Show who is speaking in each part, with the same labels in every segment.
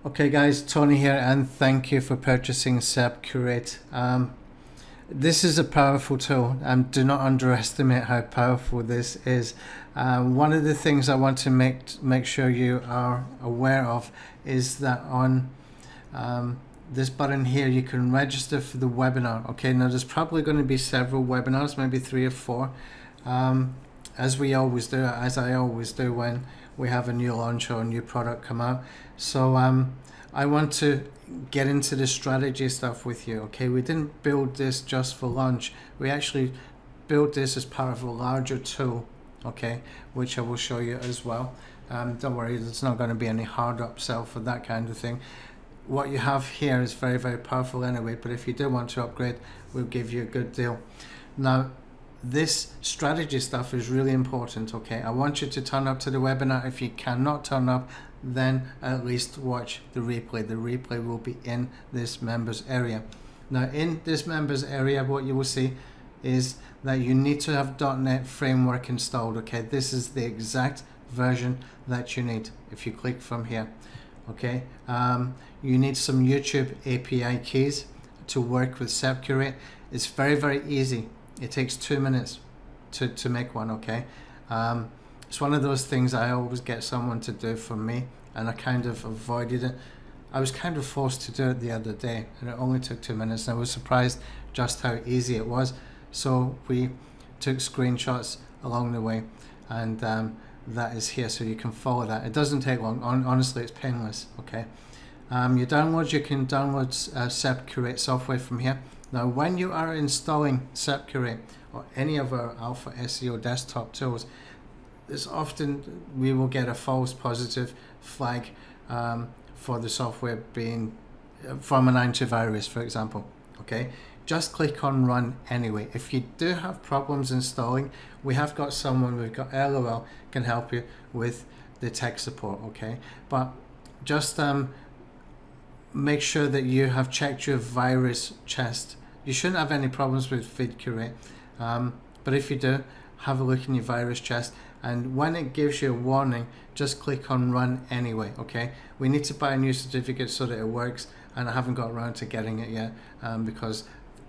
Speaker 1: Okay guys, Tony here, and thank you for purchasing Serp Curate. This is a powerful tool, and do not underestimate how powerful this is. One of the things I want to make sure you are aware of is that on this button here you can register for the webinar. Okay, now there's probably going to be several webinars, maybe 3 or 4, as we always do, as I always do when we have a new launch or a new product come out. So I want to get into the strategy stuff with you. Okay, we didn't build this just for launch. We actually built this as part of a larger tool, okay, which I will show you as well. Don't worry, there's not going to be any hard upsell for that kind of thing. What you have here is very, very powerful anyway, but if you do want to upgrade, we'll give you a good deal. Now, this strategy stuff is really important. Okay, I want you to turn up to the webinar. If you cannot turn up, then at least watch the replay. The replay will be in this members area. Now in this members area, what you will see is that you need to have .NET Framework installed. Okay, this is the exact version that you need. If you click from here, okay, you need some YouTube API keys to work with Serp Curate. It's very, very easy. It takes 2 minutes to make one. Okay, it's one of those things I always get someone to do for me, and I kind of avoided it. I was kind of forced to do it the other day, and it only took 2 minutes, and I was surprised just how easy it was. So we took screenshots along the way, and that is here, so you can follow that. It doesn't take long. Honestly, it's painless. Okay, your downloads, you can download Serp Curate software from here. Now when you are installing Serp Curate or any of our Alpha SEO desktop tools, it's often we will get a false positive flag for the software being from an antivirus, for example. Okay, just click on run anyway. If you do have problems installing, we have got someone, we've got LOL, can help you with the tech support. Okay, but just make sure that you have checked your virus chest. You shouldn't have any problems with Curate, but if you do, have a look in your virus chest, and when it gives you a warning, just click on run anyway. Okay, we need to buy a new certificate so that it works, and I haven't got around to getting it yet because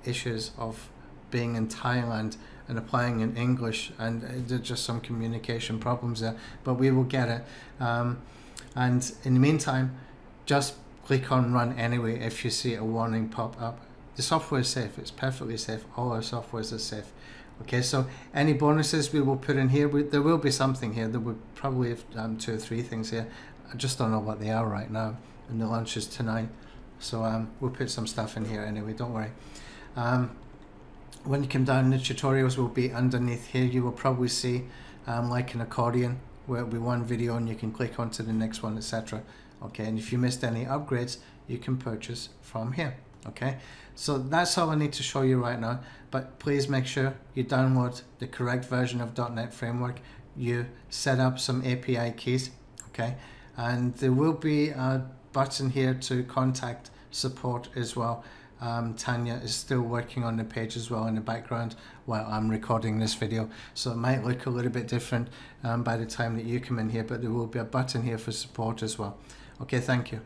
Speaker 1: issues of being in Thailand and applying in English, and there's just some communication problems there, but we will get it. And in the meantime, just click on run anyway if you see a warning pop up. The software is safe. It's perfectly safe. All our softwares are safe. Okay, so any bonuses we will put in here. There will be something here. There will probably have 2 or 3 things here. I just don't know what they are right now, and the launch is tonight. So we'll put some stuff in here anyway, don't worry. When you come down, the tutorials will be underneath here. You will probably see like an accordion, where it'll be one video and you can click onto the next one, etc. Okay, and if you missed any upgrades, you can purchase from here. Okay, so that's all I need to show you right now, but please make sure you download the correct version of .NET Framework. You set up some API keys, okay, and there will be a button here to contact support as well. Tanya is still working on the page as well in the background while I'm recording this video, so it might look a little bit different by the time that you come in here, but there will be a button here for support as well. Okay, thank you.